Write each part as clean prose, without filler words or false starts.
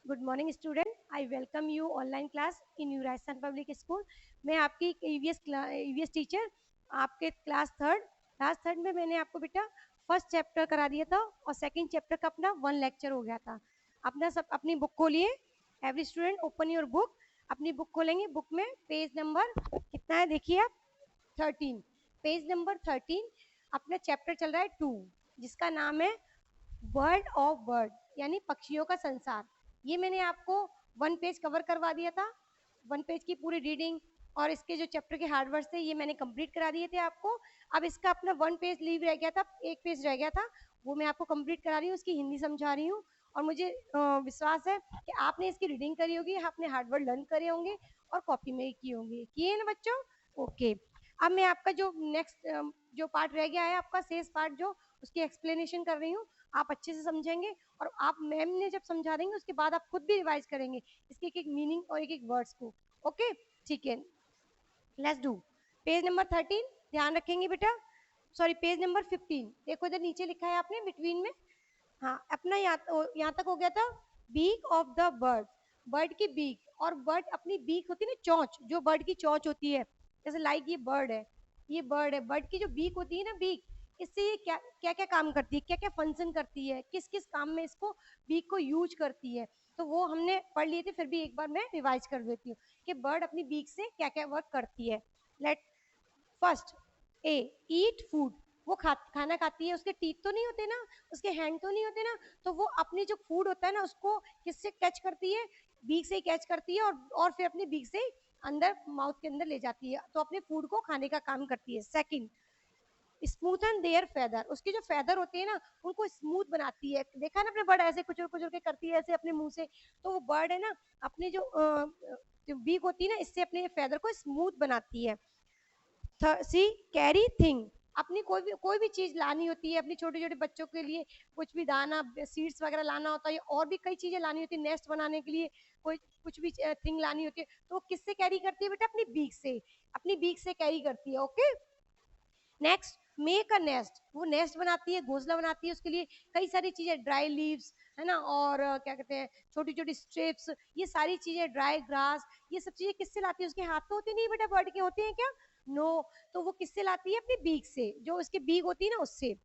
Good morning student, I welcome you online class in you Rajasthan public school. मैं आपकी EVS teacher, आपके class third में मैंने आपको बेटा फर्स्ट चैप्टर करा दिया था और सेकंड चैप्टर का अपना वन लेक्चर हो गया था। अपना सब अपनी बुक खोलिए। Every student open your book. अपनी बुक खोलेंगे। बुक में पेज नंबर कितना है देखिए आप, 13। पेज नंबर 13 अपना चैप्टर चल रहा है 2, जिसका नाम है वर्ल्ड ऑफ बर्ड, यानी पक्षियों का संसार। ये मैंने आपको वन पेज कवर करवा दिया था। वन पेज की पूरी रीडिंग और इसके जो चैप्टर के हार्ड वर्ड्स थे ये मैंने कंप्लीट करा दिए थे आपको। अब इसका अपना वन पेज लीव रह गया था, एक पेज रह गया था, वो मैं आपको कंप्लीट करा रही हूँ, उसकी हिंदी समझा रही हूँ। और मुझे विश्वास है कि आपने इसकी रीडिंग करी होगी, आपने हार्ड वर्ड लर्न करे होंगे और कॉपी में ही किए होंगे। किए ना बच्चों? ओके। अब मैं आपका जो नेक्स्ट जो पार्ट रह गया है, आपका शेष पार्ट जो, उसकी एक्सप्लेनेशन कर रही हूँ। आप अच्छे से समझेंगे और आप मैम ने जब समझा देंगे उसके बाद आप खुद भी रिवाइज करेंगे इसके एक एक मीनिंग और एक एक वर्ड्स को। ओके, ठीक है, लेट्स डू। पेज नंबर 13 ध्यान रखेंगे बेटा। सॉरी, पेज नंबर 15 देखो, इधर नीचे लिखा है आपने बिटवीन में। हाँ, अपना यहाँ तक हो गया था। Beak of the bird, bird की बीक। और बर्ड अपनी बीक होती है ना, चोंच, जो बर्ड की चोंच होती है, जैसे लाइक ये बर्ड है, ये बर्ड है, बर्ड की जो बीक होती है ना, बीक, इससे ये क्या क्या क्या काम करती है, क्या क्या फंक्शन करती है, किस किस काम में इसको बीक को यूज करती है, तो वो हमने पढ़ लिए थे, फिर भी एक बार मैं रिवाइज कर देती हूँ कि बर्ड अपनी बीक से क्या क्या वर्क करती है। Let first A, eat food. वो खाना खाती है, उसके टीथ तो नहीं होते ना, उसके हैंड तो नहीं होते ना, तो वो अपनी जो फूड होता है ना उसको किससे कैच करती है? बीक से ही कैच करती है, और फिर अपनी बीक से अंदर माउथ के अंदर ले जाती है, तो अपने फूड को खाने का काम करती है। सेकंड, स्मूथन देयर फेदर, उसके जो फेदर होते हैं ना उनको स्मूथ बनाती है। देखा ना अपने बर्ड ऐसे कुचल कुचल के करती है ऐसे अपने मुंह से, तो वो बर्ड है ना, अपने जो बीक होती है ना, इससे अपने फेदर को स्मूथ बनाती है। सी, कैरी थिंग, अपनी कोई भी चीज लानी होती है अपने छोटे छोटे बच्चों के लिए, कुछ भी दाना सीड्स वगैरह लाना होता है, और भी कई चीजें लानी होती है नेस्ट बनाने के लिए, कोई कुछ भी थिंग लानी होती है, तो वो किससे कैरी करती है बेटा? अपनी बीक से, अपनी बीक से कैरी करती है। Okay, next, make a nest, वो नेस्ट बनाती है, घोंसला बनाती है, उसके लिए कई सारी चीजें, ड्राई लीव्स है ना, और क्या कहते हैं, छोटी छोटी स्ट्रिप्स, ये सारी चीजें, ड्राई ग्रास, ये सब चीजें किससे लाती है? उसके हाथ तो होते नहीं बेटा, बर्ड के होते हैं क्या? नो, तो वो किससे लाती है? अपनी बीक से, जो उसकी बीक होती है ना उससे।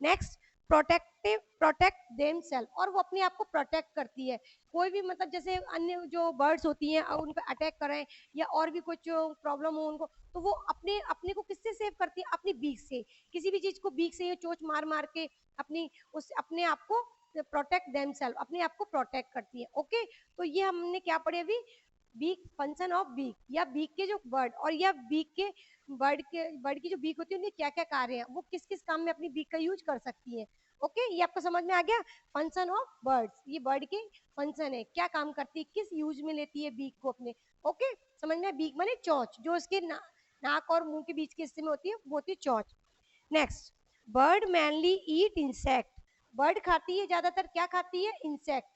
नेक्स्ट, प्रोटेक्ट देम सेल्फ, और वो अपने आप को प्रोटेक्ट करती है। कोई भी मतलब जैसे अन्य जो बर्ड्स होती हैं उन पर अटैक करें या और भी कुछ प्रॉब्लम हो उनको, तो वो अपने अपने को किससे सेव करती है? अपनी बीक से। किसी भी चीज को बीक से चोंच मार मार के अपनी उस अपने आप को प्रोटेक्ट देम सेल्फ, अपने आप को प्रोटेक्ट करती है। ओके, तो ये हमने क्या पढ़े अभी? बीक, फंक्शन ऑफ बीक, या बीक के जो बर्ड, और या बीक के बर्ड की जो बीक होती है उनके क्या क्या कार्य हैं, वो किस किस काम में अपनी बीक का यूज कर सकती है। ओके, ये आपको समझ में आ गया? फंक्शन ऑफ बर्ड्स, ये बर्ड के फंक्शन है, क्या काम करती है, किस यूज में लेती है बीक को अपने। ओके, समझ में? बीक माने चोंच, जो उसके नाक और मुंह के बीच के हिस्से में होती है, वो होती है चोंच। Next, bird mainly eat insect, bird खाती है ज्यादातर, क्या खाती है? Insect.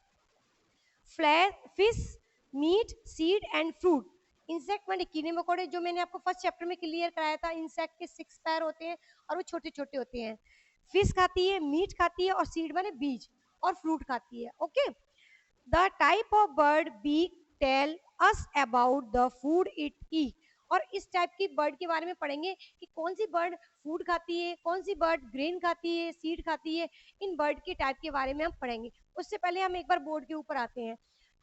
Flesh, fish, meat, seed and fruit. Insect माने कीड़े मकोड़े, जो मैंने आपको फर्स्ट चैप्टर में क्लियर कराया था, इंसेक्ट के 6 पैर होते हैं और वो छोटे छोटे होते हैं। फिश खाती है, मीट खाती है, और सीड माने बीज, और फ्रूट खाती है। Okay, the type of bird beak tell us about the food it eat, और इस टाइप की बर्ड के बारे में पढ़ेंगे कि कौन सी बर्ड फूड खाती है, कौन सी बर्ड ग्रेन खाती है, सीड खाती है। इन बर्ड के टाइप के बारे में हम पढ़ेंगे। उससे पहले हम एक बार बोर्ड के ऊपर आते हैं।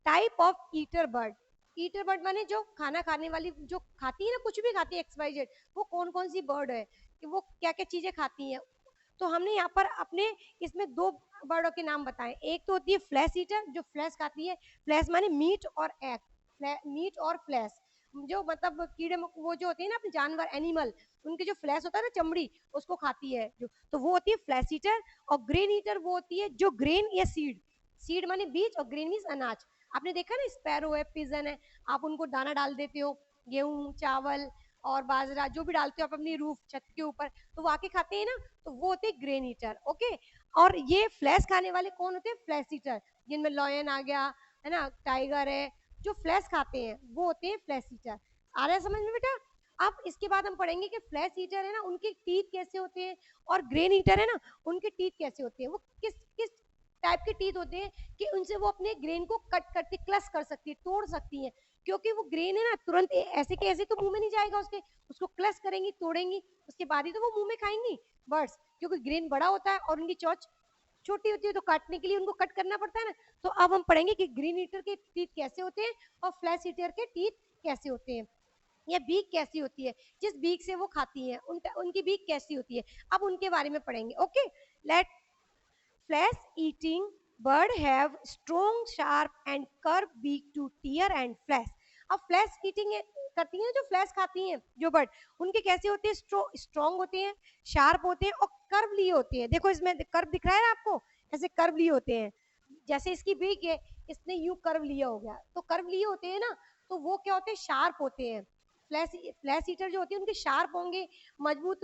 Type of eater bird, eater bird माने जो खाना खाने वाली, जो खाती है ना, कुछ भी खाती है, एक्स वाई जेड, वो कौन कौन सी बर्ड है कि वो क्या क्या चीजें खाती हैं। तो हमने यहाँ पर अपने इसमें दो बर्डों के नाम बताए। एक तो होती है फ्लैश ईटर, जो फ्लैश खाती है, फ्लैश माने मीट और एग, मीट और फ्लैश, जो मतलब कीड़े वो जो होते हैं ना अपने जानवर, एनिमल, उनके जो फ्लैश होता है ना, चमड़ी, उसको खाती है जो, तो वो होती है फ्लैश ईटर। और ग्रेन ईटर वो होती है जो ग्रेन या सीड, सीड माने बीज और ग्रेन मीन्स अनाज। आपने देखा ना, स्पैरो है, पिजन है, आप उनको दाना डाल देते हो, गेहूं, चावल और बाजरा, जो भी डालते हो आप अपनी रूफ छत के ऊपर, तो वो आके खाते हैं ना, तो वो होते हैं ग्रेन ईटर। ओके, और ये फ्लैश खाने वाले कौन होते हैं? फ्लैश ईटर, जिनमें लॉयन आ गया है ना, टाइगर है, जो फ्लैश खाते हैं वो होते हैं फ्लैश ईटर। आ रहा है समझ में बेटा? अब इसके बाद हम पढ़ेंगे कि फ्लैश ईटर है ना, उनके टीथ कैसे होते हैं, और ग्रेन ईटर है ना, उनके टीथ कैसे होते हैं, वो किस किस टाइप के टीथ होते हैं कि उनसे वो अपने ग्रेन को कट करके क्लस कर सकती है, तोड़ सकती है, क्योंकि वो ग्रेन है ना तुरंत ऐसे के ऐसे तो मुंह में नहीं जाएगा उसके, उसको क्लस करेंगी, तोड़ेंगी, उसके बाद ही तो वो मुंह में खाएंगी बर्ड्स, क्योंकि ग्रेन बड़ा होता है और उनकी चोंच छोटी होती है, तो काटने के लिए उनको कट करना पड़ता है ना। तो अब हम पढ़ेंगे कि ग्रीन ईटर के टीथ कैसे होते हैं और फ्लैश ईटर के टीथ कैसे होते हैं, या बीक कैसी होती है, जिस बीक से वो खाती हैं उनकी बीक कैसी होती है, अब उनके बारे में पढ़ेंगे। Okay, let flesh eating bird have strong sharp and curved beak to tear and flesh। अब फ्लैश ईटिंग करती हैं जो फ्लैश खाती हैं जो बर्ड, उनके कैसे होते हैं, स्ट्रॉन्ग होते हैं, शार्प होते हैं और कर्व लिए होते हैं। देखो इसमें कर्व दिख रहा है ना आपको, ऐसे कर्व लिए होते हैं, जैसे इसकी बीक है, इसने यू कर्व लिया हो गया, तो कर्व लिए होते हैं ना, तो वो क्या होते हैं, शार्प होते हैं। फ्लैश ईटर जो होती है उनके शार्प होंगे, मजबूत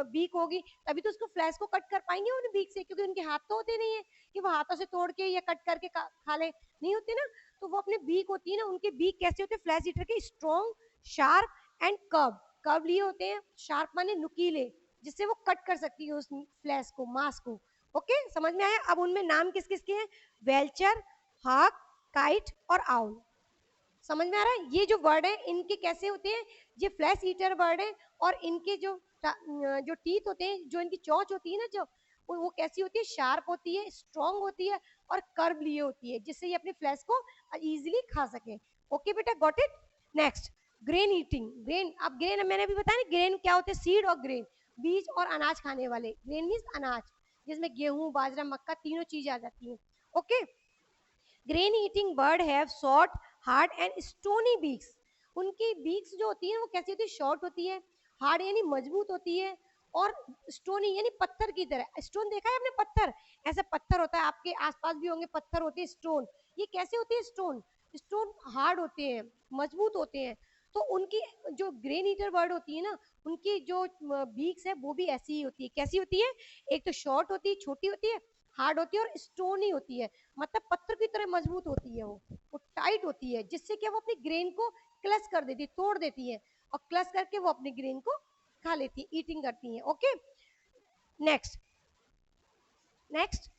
बीक होगी, तभी तो उसको फ्लैश को कट कर पाएंगे उन बीक से, क्योंकि उनके हाथ तो होते नहीं है कि वो हाथों से तोड़ के या कट करके खा ले, नहीं होते ना, तो वो अपने बीक होती है ना, उनके बीक कैसे होते हैं फ्लैश ईटर के, strong, sharp and curve. Curve लिए होते हैं, शार्प माने नुकीले, जिससे वो कट कर सकती है उस फ्लैश को, मांस को। ओके, समझ में आया। अब उनमें नाम किस किस के हैं, वेल्चर, हाक, काइट और आउल। समझ में आ रहा है। ये जो वर्ड है इनके कैसे होते हैं, ये फ्लैश ईटर वर्ड है, और इनके जो टीथ होते हैं, जो इनकी चोंच होती है ना, जो वो कैसी होती है, शार्प होती है, स्ट्रॉन्ग होती है और कर्व लिए होती है, जिससे ये अपने फ्लैश को इजीली खा सके। ओके बेटा, got it. Next, grain eating. Grain, अब ग्रेन मैंने अभी बताया ना, ग्रेन क्या होते हैं, सीड और ग्रेन, बीज और अनाज खाने वाले। ग्रेन मीन्स अनाज, जिसमें गेहूं, बाजरा, मक्का तीनों चीज आ जाती है। Okay, grain eating bird have short, hard and stony beaks. उनकी बीक्स जो होती है वो कैसी होती है, शॉर्ट होती है, हार्ड यानी मजबूत होती है, और स्टोनी यानी पत्थर की तरह। स्टोन देखा है आपने, पत्थर, ऐसा पत्थर होता है, आपके आसपास भी होंगे पत्थर होते हैं, स्टोन, ये कैसे होती है, स्टोन, स्टोन हार्ड होते हैं, मजबूत होते हैं। तो उनकी जो ग्रेन ईटर बर्ड होती है ना, उनकी जो बीक्स है वो भी ऐसी ही होती है। कैसी होती है, एक तो शॉर्ट होती है, छोटी होती है, हार्ड होती है और स्टोनी होती है, मतलब पत्थर की तरह मजबूत होती है, वो टाइट होती है, जिससे कि वो अपनी ग्रेन को क्लच कर देती है, तोड़ देती है, और क्लच करके वो अपनी ग्रेन को खा लेती है, ईटिंग करती है। Okay, next, next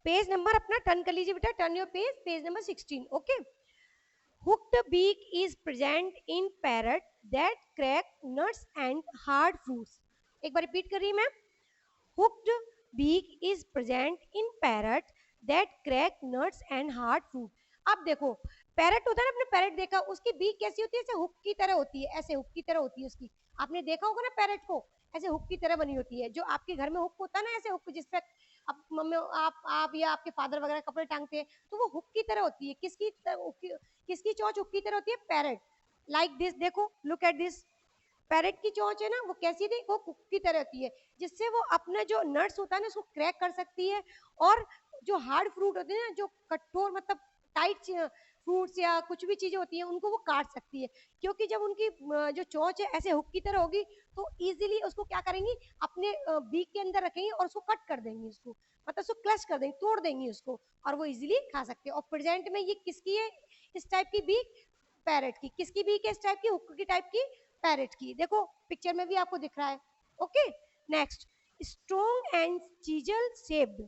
page number अपना टर्न कर लीजिए बेटा, turn your page, page number 16। Okay, hooked beak is present in parrot that crack nuts and hard fruits। एक बार रिपीट कर रही मैं, hooked beak is present in parrot that crack nuts and hard fruit। अब देखो, parrot होता है ना, आपने पैरट देखा, उसकी बीक कैसी होती है, ऐसे हुक की तरह होती है, ऐसे हुक की तरह होती है उसकी, आपने देखा होगा ना पैरट को, ऐसे हुक की तरह बनी होती है, जो आपके घर में हुक होता है ना, ऐसे हुक जिसपे अब मम्मी आप या आपके फादर वगैरह कपड़े टांगते हैं, तो वो हुक की तरह होती है। किसकी चोंच हुक की तरह होती है, पैरट, लाइक दिस, देखो लुक एट दिस, पैरेट की चोंच है ना, वो कैसी थी, वो कुक की तरह होती है, जिससे वो अपना जो नट्स होता है ना उसको क्रैक कर सकती है, और जो हार्ड फ्रूट होते हैं ना, जो कठोर मतलब टाइट फ्रूट्स या कुछ भी चीजें होती हैं, उनको वो काट सकती है, क्योंकि जब उनकी जो चोंच है ऐसे हुक की तरह होगी, तो इजीली उसको क्या करेंगी, अपने बीक के अंदर रखेंगी और उसको कट कर देंगी, उसको मतलब उसको क्लच कर देंगी, तोड़ देंगी उसको, और वो इजीली खा सकते हैं। और प्रेजेंट में ये किसकी है, इस टाइप की बीक, पैरेट की। किसकी बीक है इस टाइप की, हुक की टाइप की, पैरेट की। देखो पिक्चर में भी आपको दिख रहा है। Okay, next, strong and chisel shaped.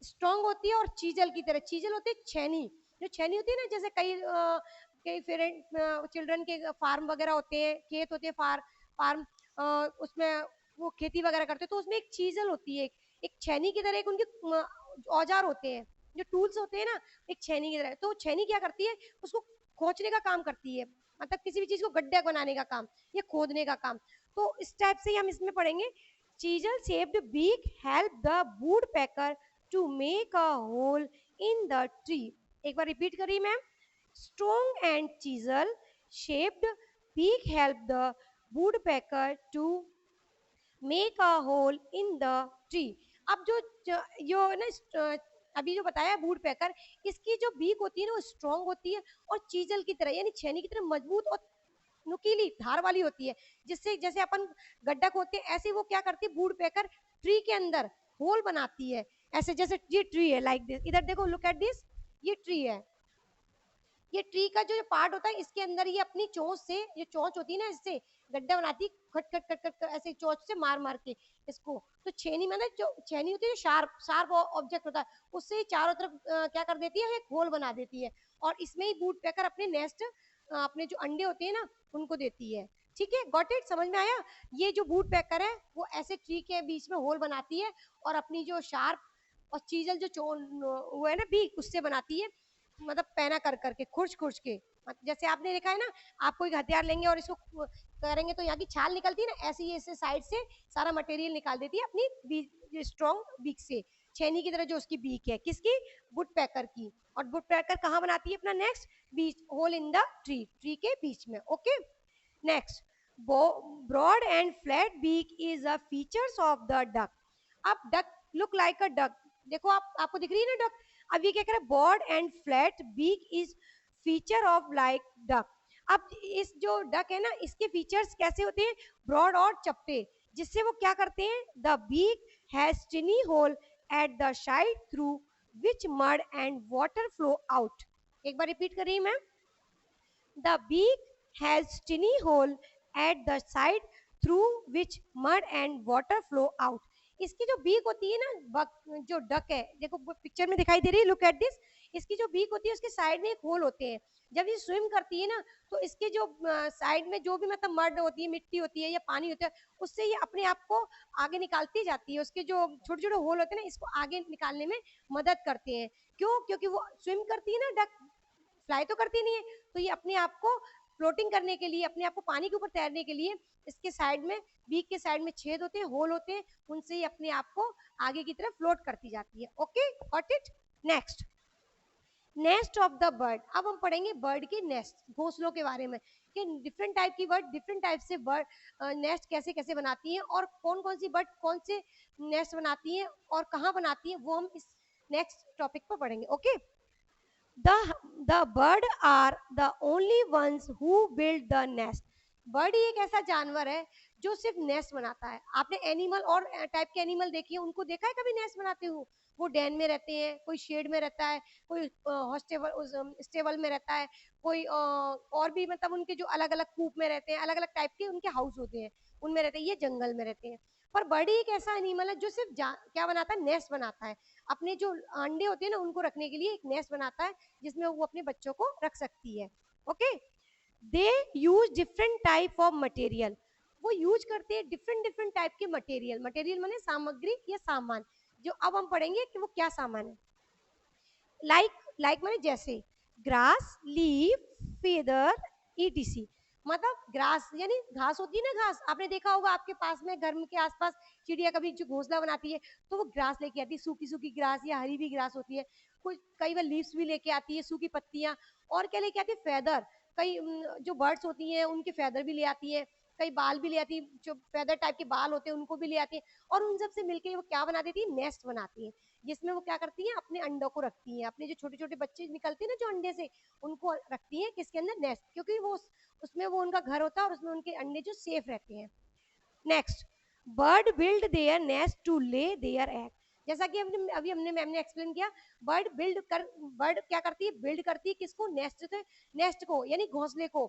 Strong होती है और चीजल की तरह, चीजल होती है छेनी, जो छेनी होती है ना, जैसे कई पेरेंट चिल्ड्रन के फार्म वगैरह होते हैं, खेत होते हैं, फार्म उसमें वो खेती वगैरह करते हैं, तो उसमें एक चीजल होती है, एक छेनी की तरह, एक उनके औजार होते हैं, जो टूल्स होते हैं ना, एक छेनी की तरह। तो छेनी क्या करती है, उसको खोचने का काम करती है, मतलब किसी भी चीज को गड्ढा बनाने का काम या खोदने का काम। तो इस टाइप से ही हम इसमें पढ़ेंगे, chisel shaped beak help the woodpecker to make a hole in the tree. एक बार रिपीट करिए ma'am, strong and chisel shaped beak help the woodpecker to make a hole in the tree. अब जो ना अभी जो बताया would पैकर, इसकी जो बीक होती है ना वो स्ट्रॉन्ग होती है और चीजल की तरह यानी छेनी की तरह मजबूत और नुकीली धार वाली होती है, जिससे जैसे अपन गड्ढा खोदते हैं ऐसे वो क्या करती है, वुड पैकर ट्री के अंदर होल बनाती है, ऐसे जैसे ये ट्री है लाइक दिस, इधर देखो लुक एट दिस, ये ट्री है, ये ट्री का जो पार्ट होता है इसके अंदर ये अपनी चोंच से, ये चोंच होती है ना, इससे गड्ढा बनाती है खट खट खट खट ऐसे चोंच से मार मार के इसको। तो छेनी मतलब जो छेनी होती है, शार्प शार्प ऑब्जेक्ट होता है, उससे ही चारों तरफ क्या कर देती है, एक होल बना देती है, और इसमें ही वुड पेकर अपने नेस्ट, अपने जो अंडे होते हैं ना उनको देती है। ठीक है, गॉट इट, समझ में आया? ये जो वुड पेकर है वो ऐसे ट्री के बीच में होल बनाती है और अपनी जो शार्प और चीजल जो वो है ना बीक, उससे बनाती है, मतलब पैना कर करके, खुर्च खुर्च के। जैसे आपने देखा है ना, आप कोई हथियार लेंगे और इसको करेंगे तो यहाँ की छाल निकलती है ना, ऐसे ही ऐसे साइड से सारा मटेरियल निकाल देती है अपनी स्ट्रॉन्ग बीक से, छेनी की तरह जो उसकी बीक है, किसकी, वुड पैकर की। और वुड पैकर कहाँ बनाती है अपना नेक्स्ट, बीच hole in the tree, tree के बीच में। Okay, next, broad and flat beak is a features of the duck. अब duck look like a duck, देखो आपको दिख रही है ना duck। अब ये क्या कह रहा है, broad and flat beak is feature of like duck। अब इस जो डक है ना, इसके फीचर्स कैसे होते हैं, ब्रॉड और चपटे, जिससे वो क्या करते हैं, the beak has tiny hole at the side through which mud and water flow out. एक बार रिपीट कर रही हूं मैं, the beak has tiny hole at the side through which mud and water flow out। इसकी जो beak होती है ना, जो डक है, देखो पिक्चर में दिखाई दे रही है, लुक एट दिस। इसकी जो बीक होती है उसके साइड में एक होल होते हैं। जब ये स्विम करती है ना, तो इसके जो साइड में जो भी मतलब मड होती है, मिट्टी होती है या पानी होता है, उससे ये अपने आप को आगे निकालती जाती है। उसके जो छोटे छोटे होल होते हैं ना, इसको आगे निकालने में मदद करते हैं। क्यों? क्योंकि वो स्विम करती है ना डक, फ्लाई तो करती नहीं है, तो ये अपने आप को फ्लोटिंग करने के लिए, अपने आप को पानी के ऊपर तैरने के लिए, इसके साइड में, बीक के साइड में छेद होते हैं, होल होते हैं, उनसे ही अपने आप को आगे की तरफ फ्लोट करती जाती है। Okay, got it. Next, nest of the bird. अब हम पढ़ेंगे बर्ड के नेस्ट, घोंसलों के बारे में, कि डिफरेंट टाइप की बर्ड डिफरेंट टाइप से बर्ड नेस्ट कैसे कैसे बनाती हैं, और कौन कौन सी बर्ड कौन से नेस्ट बनाती हैं और कहाँ बनाती हैं, वो हम इस नेक्स्ट टॉपिक पर पढ़ेंगे। Okay, the bird are the only ones who build the nest। Bird ही एक ऐसा जानवर है जो सिर्फ नेस्ट बनाता है। आपने एनिमल और टाइप के एनिमल देखिए, उनको देखा है कभी नेस्ट बनाते हुए? वो डेन में रहते हैं, कोई शेड में रहता है, कोई हॉस्टेबल स्टेबल में रहता है, कोई और भी मतलब उनके जो अलग अलग कूप में रहते हैं, अलग अलग टाइप के उनके हाउस होते हैं, उनमें रहते हैं। ये जंगल में रहते हैं। पर बर्ड ही एक ऐसा एनिमल है जो सिर्फ क्या बनाता है, नेस्ट बनाता है। अपने जो अंडे होते हैं ना, उनको रखने के लिए एक नेस्ट बनाता है, जिसमें वो अपने बच्चों को रख सकती है। Okay, they use different type of material. वो यूज करते हैं डिफरेंट डिफरेंट टाइप के मटेरियल। मटेरियल माने सामग्री या सामान, जो अब हम पढ़ेंगे कि वो क्या सामान है। लाइक माने जैसे, ग्रास, लीफ, फेदर, ईटीसी। मतलब ग्रास यानी घास होती है ना, घास आपने देखा होगा आपके पास में, घर के आसपास चिड़िया कभी जो घोंसला बनाती है, तो वो ग्रास लेके आती है, सूखी सूखी ग्रास या हरी भी ग्रास होती है। कुछ कई बार लीव्स भी लेके आती है, सूखी पत्तियां। और क्या लेके आती है, फेदर। कई जो बर्ड्स होती हैं उनके फेदर भी ले आती है, कई बाल भी ले आती है, जो फेदर टाइप के बाल होते हैं उनको भी ले आती है। और उन सब से मिलकर वो क्या बना देती है, नेस्ट बनाती है, जिसमें वो क्या करती है, अपने अंडों को रखती है, अपने जो छोटे छोटे बच्चे निकलते हैं ना जो अंडे से, उनको रखती है किसके अंदर, नेस्ट, क्योंकि वो उसमें वो उनका घर होता है और उसमें उनके अंडे जो सेफ रहते हैं। Next, bird build their nest to lay their egg. जैसा कि अभी हमने मैम ने एक्सप्लेन किया, बर्ड क्या करती है, बिल्ड करती है किसको, नेस्ट को यानी घोंसले को।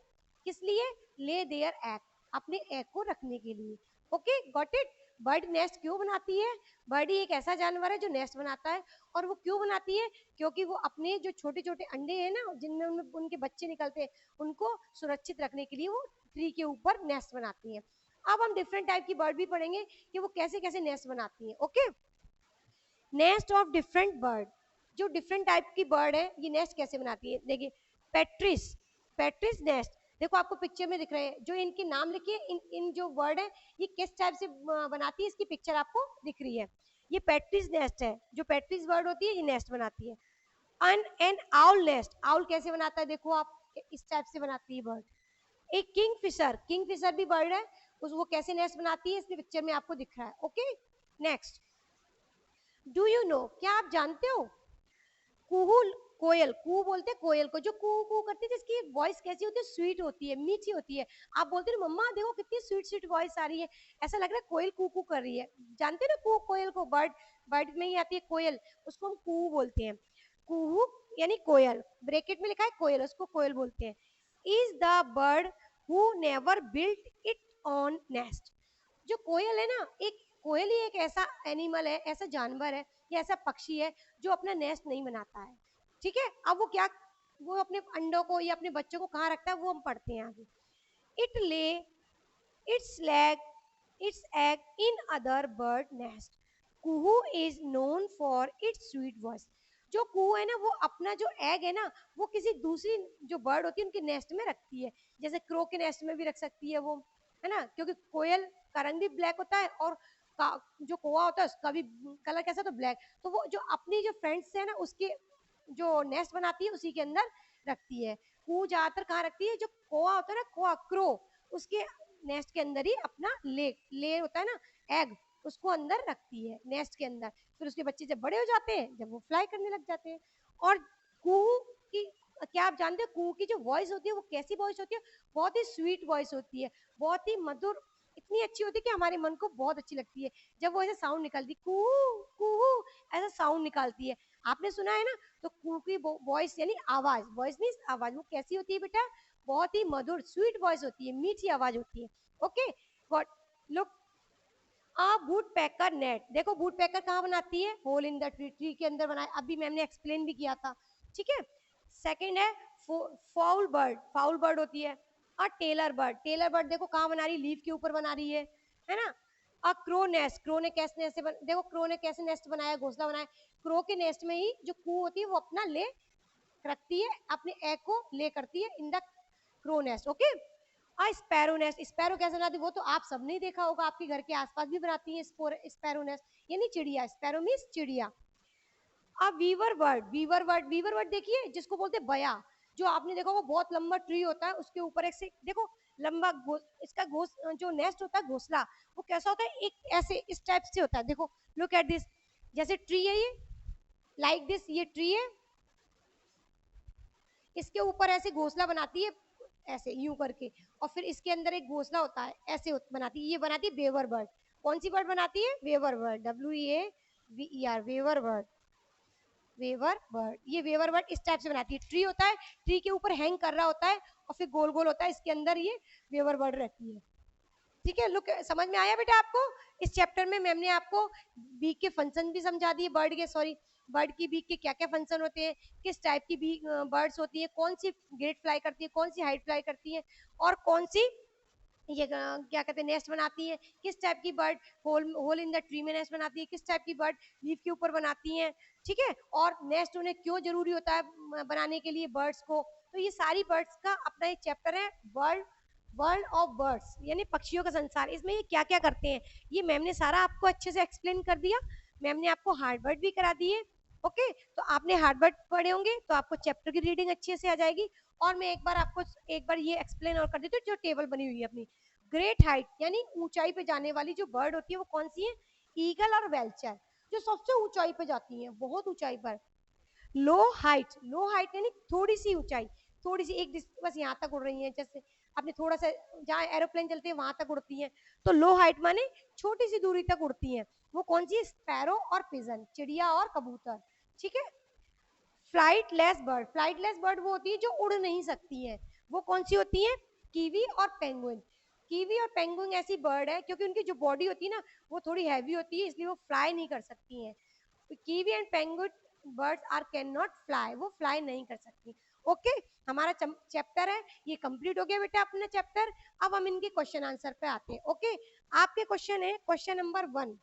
किस लिए, ले देयर एग, अपने एग को रखने के लिए। Okay, got it. Bird nest क्यों बनाती है, बर्ड ही एक ऐसा जानवर है जो नेस्ट बनाता है। और वो क्यों बनाती है, क्योंकि वो अपने जो छोटे छोटे अंडे हैं ना, जिनमें उनके बच्चे निकलते हैं, उनको सुरक्षित रखने के लिए वो ट्री के ऊपर नेस्ट बनाती है। अब हम डिफरेंट टाइप की बर्ड भी पढ़ेंगे कि वो कैसे कैसे नेस्ट बनाती हैं। Okay, nest of different bird. जो डिफरेंट टाइप की बर्ड है, ये नेस्ट कैसे बनाती है, देखिए, पेट्रिस, पेट्रिस नेस्ट। देखो आपको पिक्चर में दिख रहे हैं जो इनके नाम लिखिए, इन जो वर्ड है ये किस टाइप से बनाती है, इसकी पिक्चर आपको दिख रही है। ये पेट्रिस नेस्ट है, जो पेट्रिस बर्ड होती है ये नेस्ट बनाती है। एन आउल नेस्ट, आउल कैसे बनाता है, देखो आप इस टाइप से बनाती है बर्ड। एक किंगफिशर, किंगफिशर भी बर्ड है, उस वो कैसे नेस्ट बनाती है, इसमें पिक्चर में आपको दिख रहा है। Okay, next, do you know, क्या आप जानते हो, कुहुल, कोयल, कू बोलते हैं कोयल को, जो कू कू करती है, जिसकी वॉइस कैसी होती है, स्वीट होती है, मीठी होती है। आप बोलते हो मम्मा देखो कितनी स्वीट स्वीट वॉइस आ रही है, ऐसा लग रहा है कोयल कू कू कर रही है। जानते हो ना कू, कोयल को, बर्ड, बर्ड में ही आती है कोयल, उसको हम कू बोलते हैं। कुहू यानी कोयल, ब्रैकेट में लिखा है कोयल, उसको कोयल बोलते हैं। Is the bird who never built it on nest. जो कोयल है ना, एक कोयल ही एक ऐसा एनिमल है, ऐसा जानवर है या ऐसा पक्षी है जो अपना नेस्ट नहीं बनाता है। ठीक है, अब वो क्या, वो अपने अंडों को या अपने बच्चों को कहाँ रखता है वो हम पढ़ते हैं आगे। इट ले its leg, its egg in other bird nest. Kuhu is known for its sweet voice. जो कुहू है ना, वो अपना जो एग है ना, वो किसी दूसरी जो बर्ड होती है उनके नेस्ट में रखती है। जैसे क्रो के नेस्ट में भी रख सकती है वो, है ना, क्योंकि कोयल का रंग भी ब्लैक होता है और जो कोआ होता है उसका भी कलर कैसा, तो ब्लैक। तो वो जो अपनी जो फ्रेंड्स है ना, उसके जो नेस्ट बनाती है उसी के अंदर रखती है। कुहू ज्यादातर कहाँ रखती है, जो कोआ होता है ना, कोआ क्रो, उसके नेस्ट के अंदर ही अपना ले होता है ना, एग, उसको अंदर रखती है नेस्ट के अंदर। फिर उसके बच्चे जब बड़े हो जाते हैं, जब वो फ्लाई करने लग जाते हैं। और कुहू की, क्या आप जानते हो कुहू की जो वॉइस होती है वो कैसी वॉइस होती है? बहुत ही स्वीट वॉइस होती है, बहुत ही मधुर, इतनी अच्छी होती है कि हमारे मन को बहुत अच्छी लगती है। जब वो ऐसे साउंड निकालती है, कुहू कुहू ऐसा साउंड निकालती है, आपने सुना है ना? तो कुहू की वॉइस यानी आवाज, वॉइस मीन्स आवाज, वो कैसी होती है बेटा? बहुत ही मधुर स्वीट वॉइस होती है, मीठी आवाज होती है। Okay, got, look, a woodpecker nest. देखो वुड पैकर कहाँ बनाती है? Hole in the tree, tree के अंदर बनाया, अभी मैम ने एक्सप्लेन भी किया था। ठीक है, सेकंड है फाउल बर्ड, फाउल बर्ड होती है। और टेलर बर्ड, टेलर बर्ड देखो कहाँ बना रही, लीफ के ऊपर बना रही है ना। अ क्रो नेस्ट, क्रो ने कैसे नेस्ट देखो क्रो ने कैसे नेस्ट बनाया, घोंसला बनाया। क्रो के नेस्ट में ही जो कू होती है वो अपना ले रखती है, अपने एग को ले करती है in the crow nest. Okay, sparrow nest, sparrow कैसे बनाती है वो तो आप सबने ही देखा होगा, आपके घर के आसपास भी बनाती है स्पैरो नेस्ट, यानी चिड़िया, स्पैरो मीन्स चिड़िया। अब weaver bird, weaver bird, weaver bird देखिए जिसको बोलते हैं बया, जो आपने देखा होगा बहुत लंबा ट्री होता है, उसके ऊपर एक से देखो लंबा इसका जो नेस्ट होता है घोंसला, वो कैसा होता है, एक ऐसे इस टाइप से होता है। देखो लुक एट दिस, जैसे ट्री है ये, लाइक दिस, ये ट्री है, इसके ऊपर ऐसे घोंसला बनाती है ऐसे यूं करके, और फिर इसके अंदर एक घोंसला होता है ऐसे बनाती है, ये बनाती है वेवर बर्ड। कौन सी बर्ड बनाती है? Weaver bird, WEAVER, weaver bird, weaver bird, ये वेवर बर्ड इस टाइप से बनाती है। ट्री होता है, ट्री के ऊपर हैंग कर रहा होता है और फिर गोल गोल होता है, इसके अंदर ये वेवर बर्ड रहती है। ठीक है, लुक, समझ में आया बेटा आपको? इस चैप्टर में मैम ने आपको बीक के फंक्शन भी समझा दिए, बर्ड के, सॉरी, बर्ड की बीक के क्या क्या फंक्शन होते हैं, किस टाइप की बीक बर्ड्स होती है, कौन सी ग्रेट फ्लाई करती है, कौन सी हाइट फ्लाई करती है, और कौन सी ये क्या कहते हैं नेस्ट बनाती है, किस टाइप की bird hole hole in the tree में नेस्ट बनाती है, किस टाइप की बर्ड लीफ के ऊपर बनाती हैं। ठीक है, और नेस्ट उन्हें क्यों जरूरी होता है बनाने के लिए बर्ड्स को। तो ये सारी बर्ड्स का अपना एक चैप्टर है, वर्ल्ड वर्ल्ड ऑफ बर्ड्स, यानी पक्षियों का संसार। इसमें ये क्या क्या करते हैं ये मैम ने सारा आपको अच्छे से एक्सप्लेन कर दिया। मैम ने आपको हार्ड वर्ड भी करा दिए। ओके, तो आपने हार्ड वर्ड पढ़े होंगे तो आपको चैप्टर की रीडिंग अच्छे से आ जाएगी। और मैं एक बार आपको एक बार ये एक्सप्लेन और कर देती हूँ, जो टेबल बनी हुई है अपनी। ग्रेट हाइट यानी ऊंचाई पे जाने वाली जो बर्ड होती है वो कौन सी है? ईगल और वेल्चर, जो सबसे ऊंचाई पे जाती है, बहुत ऊंचाई पर। लो हाइट, लो हाइट यानी थोड़ी सी ऊंचाई, थोड़ी सी एक बस यहाँ तक उड़ रही है, जैसे आपने थोड़ा सा जहाँ एरोप्लेन चलते हैं वहां तक उड़ती हैं। तो लो हाइट माने छोटी सी दूरी तक उड़ती हैं, वो कौन सी? स्पैरो और पिजन, चिड़िया और कबूतर। ठीक है, फ्लाइटलेस बर्ड, फ्लाइटलेस बर्ड वो होती है जो उड़ नहीं सकती है, वो कौन सी होती है? कीवी और पेंगुइन। कीवी और पेंगुइन ऐसी बर्ड है क्योंकि उनकी जो बॉडी होती है ना वो थोड़ी हैवी होती है, इसलिए वो फ्लाई नहीं कर सकती हैं। Kiwi and penguin birds are can not fly, वो फ्लाई नहीं कर सकती। ओके, हमारा चैप्टर है ये कंप्लीट हो गया बेटा अपना चैप्टर। अब हम इनके क्वेश्चन आंसर पे आते हैं। ओके, आपके क्वेश्चन है question number 1,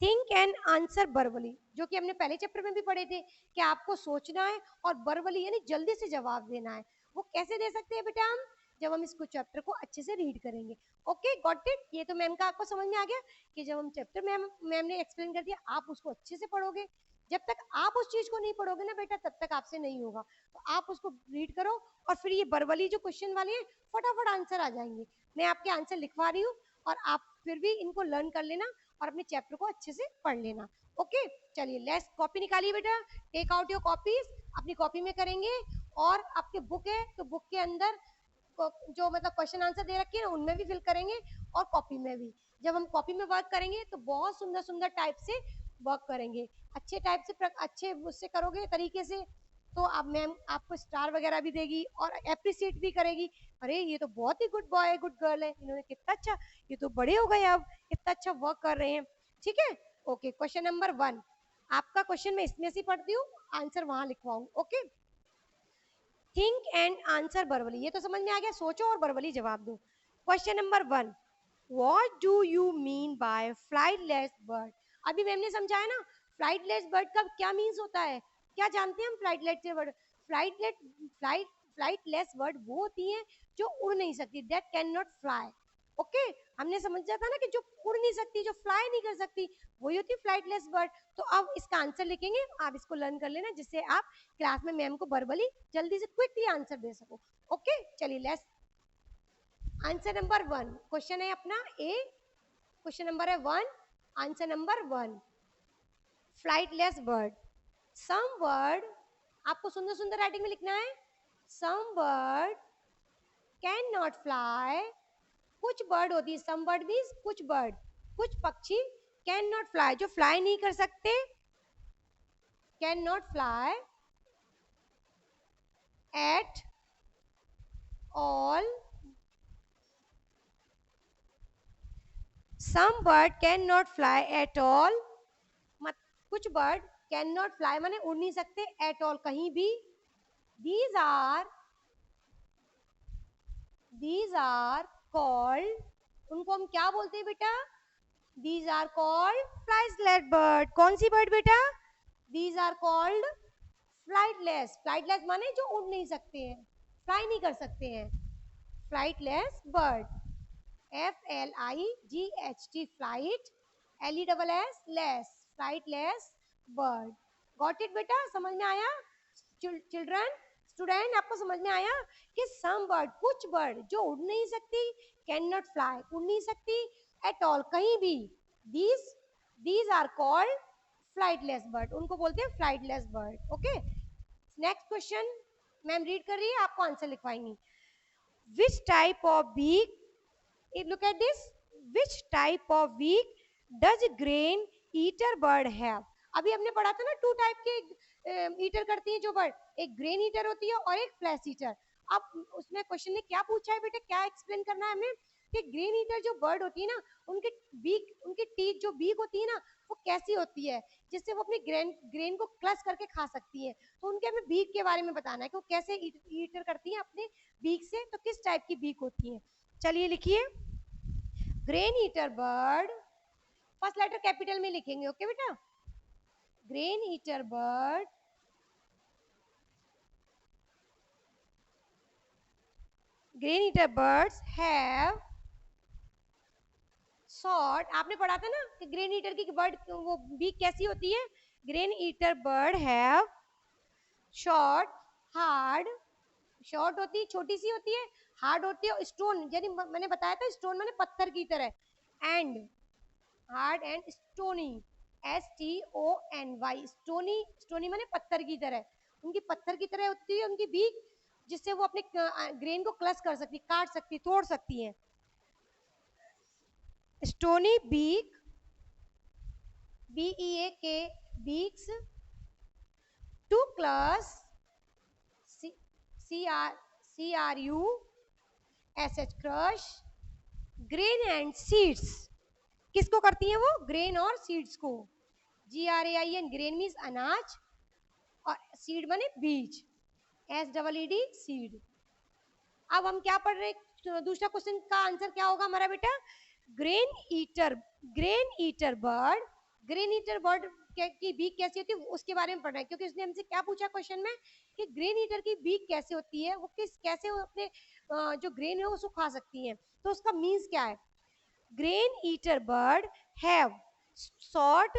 think and answer verbally, जो कि हमने पहले चैप्टर में भी पढ़े थे कि आपको सोचना है और वर्बली यानी जल्दी से जवाब देना है। वो कैसे दे सकते हैं बेटा हम? जब हम इसको चैप्टर को अच्छे से रीड करेंगे। Okay, got it? ये तो मैम का आपको समझ में आ गया कि जब हम चैप्टर मैम ने एक्सप्लेन कर दिया, आप उसको अच्छे से पढ़ोगे। जब तक आप उस चीज को नहीं पढ़ोगे ना बेटा, तब तक आपसे नहीं होगा। तो आप उसको रीड करो और फिर ये वर्बली जो क्वेश्चन वाले हैं फटाफट आंसर आ जाएंगे। मैं आपके आंसर लिखवा रही हूँ और आप फिर भी इनको लर्न कर लेना और अपने चैप्टर को अच्छे से पढ़ लेना। ओके, चलिए लेट्स, कॉपी निकालिए बेटा, टेक आउट योर कॉपीज, अपनी कॉपी में करेंगे। और आपके बुक है तो बुक के अंदर जो मतलब क्वेश्चन आंसर दे रखे हैं ना उनमें भी फिल करेंगे और कॉपी में भी। जब हम कॉपी में वर्क करेंगे तो बहुत सुंदर सुंदर टाइप से वर्क करेंगे, अच्छे टाइप से अच्छे उससे करोगे तरीके से तो अब मैम आपको स्टार वगैरह भी देगी और अप्रिशिएट भी करेगी, अरे ये तो बहुत ही गुड बॉय है, गुड गर्ल है, इन्होंने कितना अच्छा, ये तो बड़े हो गए अब, कितना अच्छा वर्क कर रहे हैं। ठीक है, ओके। क्वेश्चन नंबर 1 आपका क्वेश्चन मैं इसमें से पढ़ती हूँ, आंसर वहां लिखवाऊँ। Okay, think and answer verbally, ये तो समझ में आ गया, सोचो और वर्बली जवाब दो। Question number 1, what do you mean by flightless bird? अभी मैम ने समझाया ना फ्लाइटलेस बर्ड का क्या मीन्स होता है, क्या जानते हैं हम flightless bird? Flightlet flight flightless bird वो होती हैं जो उड़ नहीं सकती, that can not fly. Okay, हमने समझा था ना कि जो उड़ नहीं सकती, जो फ्लाई नहीं कर सकती, वही होती है फ्लाइटलेस बर्ड। तो अब इसका आंसर लिखेंगे, आप इसको लर्न कर लेना जिससे आप क्लास में मैम को वर्बली जल्दी से क्विकली आंसर दे सको। ओके, चलिए लेट्स आंसर नंबर 1, क्वेश्चन है अपना ए, क्वेश्चन नंबर है 1, answer number 1, flightless bird. Some bird, आपको सुंदर सुंदर राइटिंग में लिखना है, some bird can not fly, कुछ बर्ड होती है, सम बर्ड मीन्स कुछ बर्ड, कुछ पक्षी कैन नॉट फ्लाई, जो फ्लाई नहीं कर सकते, can not fly at all, some bird can not fly at all, कुछ बर्ड कैन नॉट फ्लाई माने उड़ नहीं सकते, एट ऑल कहीं भी, दीज आर कॉल्ड, उनको हम क्या बोलते हैं बेटा? These are called flightless bird. कौन सी बर्ड बेटा? These are called flightless, flightless माने जो उड़ नहीं सकते हैं, फ्लाई नहीं कर सकते हैं, flightless bird, FLIGHT flight, LESS less, flightless bird. Got it बेटा, समझ में आया? चिल्ड्रन, स्टूडेंट, आपको समझ में आया कि सम बर्ड, कुछ बर्ड जो उड़ नहीं सकती, कैन नॉट फ्लाई उड़ नहीं सकती, एट ऑल कहीं भी, these these are called flightless bird, उनको बोलते हैं flightless bird. Okay, next question ma'am read कर रही है, आपको आंसर लिखवाएंगी। Which type of beak, look at this, which type of beak does grain eater bird have? अभी हमने पढ़ा था ना, टू टाइप के ईटर करती है जो बर्ड, एक ग्रेन ईटर होती है और एक फ्लैश ईटर। अब उसमें क्वेश्चन ने क्या पूछा है बेटा, क्या एक्सप्लेन करना है हमें कि ग्रेन ईटर जो बर्ड होती है ना, उनके बीक, उनकी टीथ जो बीक होती है ना, वो कैसी होती है जिससे वो अपने ग्रेन को क्लच करके खा सकती है। तो उनके हमें बीक के बारे में बताना है कि वो कैसे ईटर करती है अपने बीक से, तो किस टाइप की बीक होती है। चलिए लिखिए, grain eater bird, first letter capital में लिखेंगे। ओके बेटा, grain eater bird birds have short, आपने पढ़ा था ना कि ग्रेन ईटर की बर्ड वो बीक कैसी होती है, grain eater bird have short, hard, short होती है, छोटी सी होती है, हार्ड होती है, स्टोन, यानी मैंने बताया था स्टोन माने पत्थर की तरह, and hard and stony, STONY, stony, stony माने पत्थर की तरह, उनकी पत्थर की तरह होती है उनकी बीक, जिससे वो अपने ग्रेन को क्लच कर सकती, काट सकती, तोड़ सकती है। Stony beak, BEAK, beaks, to clutch, CRUSH, crush, grain and seeds, किसको करती हैं वो, ग्रेन और सीड्स को, GRAIN, ग्रेन मीन्स अनाज और सीड माने बीज, SEED सीड। अब हम क्या पढ़ रहे, दूसरा क्वेश्चन का आंसर क्या होगा हमारा बेटा, grain eater bird, grain eater bird की बीक कैसी होती है उसके बारे में पढ़ रहे हैं, क्योंकि उसने हमसे क्या पूछा क्वेश्चन में कि ग्रेन ईटर की बीक कैसे होती है, वो कैसे वो अपने जो ग्रेन है उसको खा सकती है, तो उसका मीन्स क्या है। Grain eater bird have short,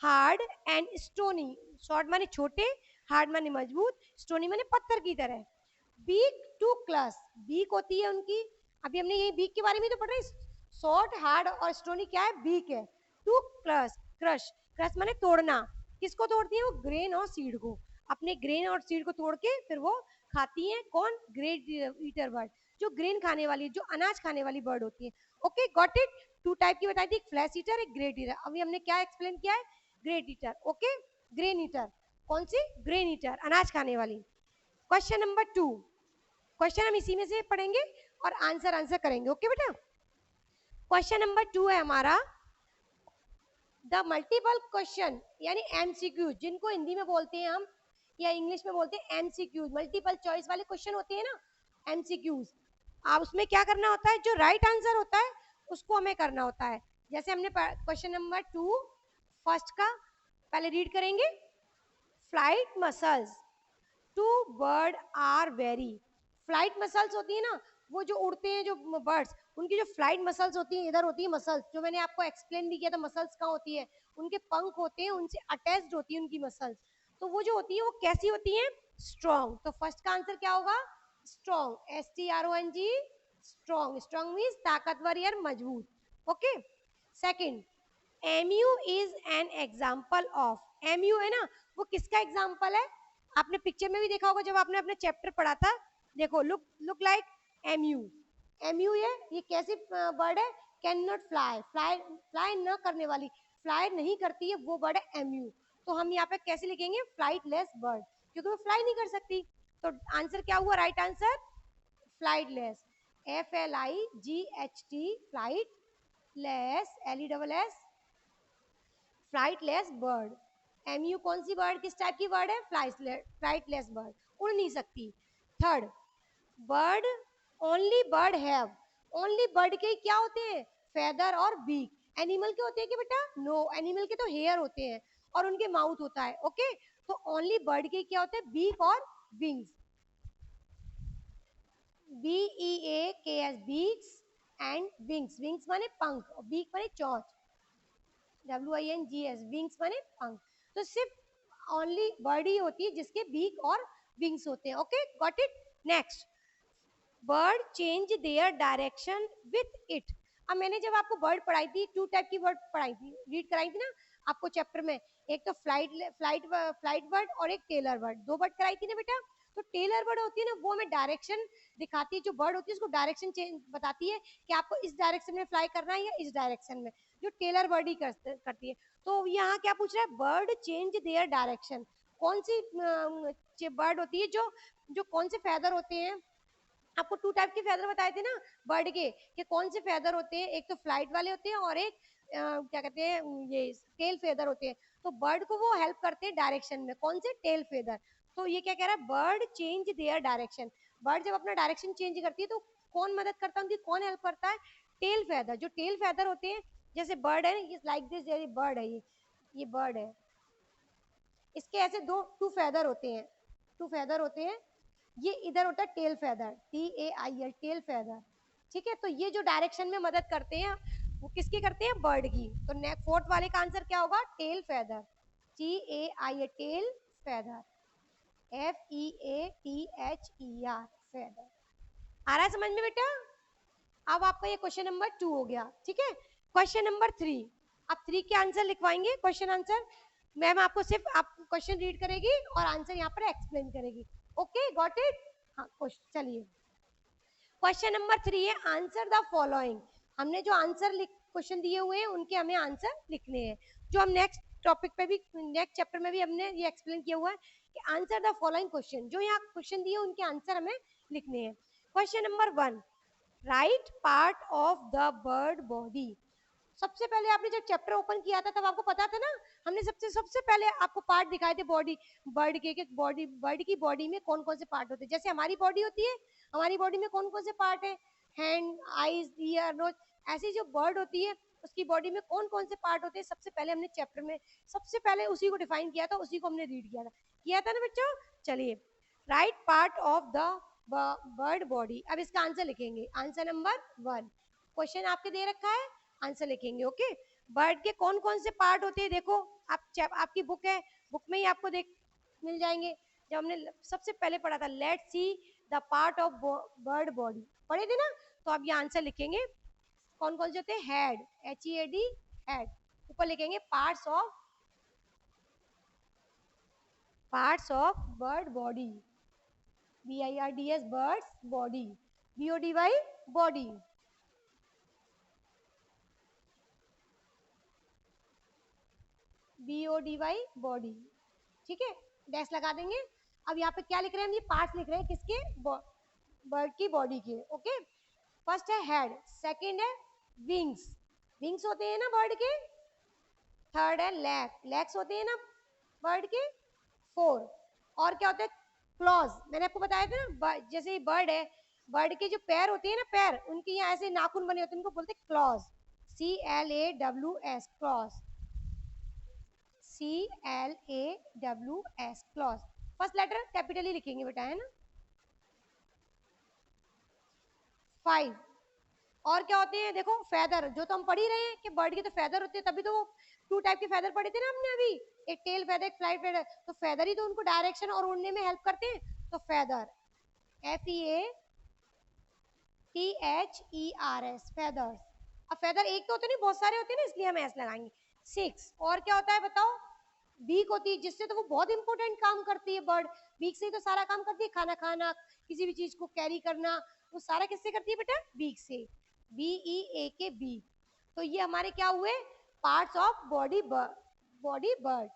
hard and stony, short माने छोटे, हार्ड माने मजबूत, स्टोनी माने पत्थर की तरह, बीक टू क्लस, बीक होती है उनकी, अभी हमने यही बीक के बारे में तो पढ़ रहे हैं, शॉर्ट, हार्ड और स्टोनी क्या है, बीक है, टू क्लस, क्रश, क्रश माने तोड़ना, किसको तोड़ती है वो, ग्रेन और सीड को, अपने ग्रेन और सीड को तोड़ के फिर वो खाती है, कौन, ग्रेन ईटर बर्ड, जो ग्रेन खाने वाली, जो अनाज खाने वाली बर्ड होती है। Okay, got it, two type की बताई थी, एक फ्लैश ईटर, एक ग्रेट ईटर। अभी हमने क्या एक्सप्लेन किया है, great eater, okay, grain eater. कौन सी? ग्रेन ईटर, अनाज खाने वाली। क्वेश्चन नंबर 2, क्वेश्चन हम इसी में से पढ़ेंगे और आंसर करेंगे। ओके बेटा, क्वेश्चन नंबर 2 है हमारा द मल्टीपल क्वेश्चन, यानी एमसीक्यू, जिनको हिंदी में बोलते हैं हम या इंग्लिश में बोलते हैं एमसीक्यूज, मल्टीपल चॉइस वाले क्वेश्चन होते हैं ना, एमसीक्यूज। आप उसमें क्या करना होता है, जो राइट आंसर होता है उसको हमें करना होता है। जैसे हमने क्वेश्चन नंबर 2 फर्स्ट का पहले रीड करेंगे। Flight muscles to bird are very, flight muscles होती है ना, वो जो उड़ते हैं जो बर्ड्स, उनकी जो फ्लाइट मसल्स होती है, इधर होती है मसल्स, जो मैंने आपको एक्सप्लेन भी किया था मसल्स कहाँ होती है, उनके पंख होते हैं, उनसे अटैच्ड होती है उनकी मसल्स। तो वो जो होती है वो कैसी होती है? स्ट्रॉन्ग। तो फर्स्ट का आंसर क्या होगा? Strong, STRONG, strong. Strong means ताकतवर या मजबूत। Okay, second, MU is an example of, MU है ना, वो किसका एग्जाम्पल है? आपने पिक्चर में भी देखा होगा जब आपने अपना चैप्टर पढ़ा था। देखो, लुक लाइक एमयू। एमयू ये कैसी बर्ड है? कैन नॉट फ्लाई, फ्लाई न करने वाली, फ्लाई नहीं करती है वो बर्ड है एमयू। तो हम यहाँ पे कैसे लिखेंगे? फ्लाइट लेस बर्ड, क्योंकि वो फ्लाई नहीं कर सकती। तो आंसर क्या हुआ? Right answer flight less, FLIGHT, flight less, LESS, flightless bird. MU कौन सी बर्ड, किस टाइप की बर्ड है? फ्लाइटलेस बर्ड, उड़ नहीं सकती। Third, bird, only bird have, only bird के क्या होते हैं? फेदर और बीक। एनिमल के होते हैं कि बेटा? नो, एनिमल के तो हेयर होते हैं और उनके माउथ होता है। ओके, तो ओनली बर्ड के क्या होते हैं? बीक और wings. BEAKS, beaks and wings, wings माने पंख और बीक माने चोंच, WINGS, विंग्स माने पंख। तो सिर्फ ओनली बर्ड ही होती है जिसके बीक और विंग्स होते हैं। Okay, got it. Next, bird change their direction with it. अब मैंने जब आपको बर्ड पढ़ाई थी, 2 टाइप की बर्ड पढ़ाई थी, रीड कराई थी ना आपको चैप्टर में, एक तो फ्लाइट बर्ड और एक टेलर बर्ड, 2 बर्ड कराई थी ना बेटा। तो टेलर बर्ड होती है ना, वो हमें डायरेक्शन दिखाती है, जो बर्ड होती है उसको डायरेक्शन चेंज बताती है कि आपको इस डायरेक्शन में फ्लाई करना है या इस डायरेक्शन में, जो टेलर बर्ड ही करती है। तो यहाँ क्या पूछ रहा है? बर्ड चेंज देयर डायरेक्शन, कौन सी बर्ड होती है जो जो कौन से फेदर होते हैं? आपको 2 टाइप के फेदर बताए थे ना बर्ड के, कि कौन से फेदर होते हैं, एक तो फ्लाइट वाले होते हैं और एक क्या कहते हैं, ये टेल फेदर होते हैं। तो बर्ड को वो हेल्प करते हैं डायरेक्शन में, कौन से? Tail feather. तो ये क्या कह रहा है? Bird change their direction, bird जब अपना डायरेक्शन चेंज करती है तो कौन मदद करता है उनकी, कौन हेल्प करता है? Tail feather. जो टेल फेदर होते हैं, जैसे बर्ड है, ये लाइक दिस, ये बर्ड है, ये बर्ड है, इसके ऐसे 2 फेदर होते हैं, 2 फेदर होते हैं। ये इधर होता है tail feather, TAIL, tail feather. ठीक है, तो ये जो डायरेक्शन में मदद करते हैं वो किसकी करते हैं? बर्ड की। तो फोर्थ वाले का आंसर क्या होगा? Tail feather, TAIL, tail feather, FEATHER, feather. आ रहा है समझ में बेटा? अब आपका ये क्वेश्चन नंबर 2 हो गया। ठीक है, क्वेश्चन नंबर 3, आप 3 के आंसर लिखवाएंगे, क्वेश्चन आंसर। मैम आपको सिर्फ आप क्वेश्चन रीड करेगी और आंसर यहाँ पर एक्सप्लेन करेगी। Okay, got it. हाँ, चलिए, क्वेश्चन नंबर 3 है आंसर द फॉलोइंग। हमने जो आंसर क्वेश्चन दिए हुए हैं उनके हमें आंसर लिखने हैं, जो हम नेक्स्ट टॉपिक पे भी, नेक्स्ट चैप्टर में भी हमने ये एक्सप्लेन किया हुआ है कि आंसर द फॉलोइंग क्वेश्चन, जो यहाँ क्वेश्चन दिए उनके आंसर हमें लिखने हैं। Question number 1, right part of the bird body. सबसे पहले आपने जब चैप्टर ओपन किया था तब आपको पता था ना, हमने सबसे सबसे पहले आपको पार्ट दिखाए थे बॉडी, बर्ड के बॉडी, बर्ड की बॉडी में कौन कौन से पार्ट होते हैं। जैसे हमारी बॉडी होती है, हमारी बॉडी में कौन कौन से पार्ट है? Hand, eyes, ear, nose. ऐसी जो बर्ड होती है उसकी बॉडी में कौन कौन से पार्ट होते हैं, सबसे पहले हमने चैप्टर में सबसे पहले उसी को डिफाइन किया था, उसी को हमने रीड किया था ना बच्चों। चलिए, right part of the bird body. अब इसका आंसर लिखेंगे, आंसर नंबर 1, क्वेश्चन आपके दे रखा है, आंसर लिखेंगे। ओके, बर्ड के कौन कौन से पार्ट होते हैं? देखो, आपकी बुक है, बुक में ही आपको देख मिल जाएंगे। जब हमने सबसे पहले पढ़ा था, let see the part of bird body, पढ़े थे ना। तो अब ये आंसर लिखेंगे, कौन कौन से होते हैं? Head, HEAD, head. ऊपर लिखेंगे parts of bird body, BIRDS, birds body, BODY, body. BODY, body. ठीक है, डैश लगा देंगे। अब यहाँ पे क्या लिख रहे हैं हम, ये पार्ट्स लिख रहे हैं किसके, बर्ड की बॉडी के। ओके, फर्स्ट है हेड, सेकंड है विंग्स, विंग्स होते हैं ना बर्ड के। थर्ड है लेग, लेग्स होते हैं ना बर्ड के 4। और क्या होता है, क्लॉज, मैंने आपको बताया था ना, जैसे ये बर्ड है, बर्ड के जो पैर होते हैं ना, पैर उनके यहाँ ऐसे नाखून बने होते हैं, उनको बोलते हैं claws, CLAWS, claws, CLAWS, claws. First letter capitally लिखेंगे बेटा, है ना। 5। और क्या होते हैं देखो, फेदर, जो तो हम पढ़ ही रहे हैं कि बर्ड के तो फेदर होते हैं, तभी तो वो 2 टाइप के फेदर पढ़े थे ना हमने अभी, एक टेल फेदर, एक फ्लाइट फेदर। तो फेदर ही तो उनको डायरेक्शन और उड़ने में हेल्प करते हैं, तो फेदर, FEATHERS, फेदर्स। अब फेदर एक तो होते नहीं, बहुत सारे होते हैं ना, इसलिए हम एस लगाएंगे। 6। और क्या होता है बताओ, बीक होती है, जिससे तो वो बहुत इंपॉर्टेंट काम करती है बर्ड, बीक से ही तो सारा काम करती है, खाना खाना, किसी भी चीज को कैरी करना, वो सारा किससे करती है बेटा, बीक से, BEAK, बीक। तो ये हमारे क्या हुए, parts of body, body bird,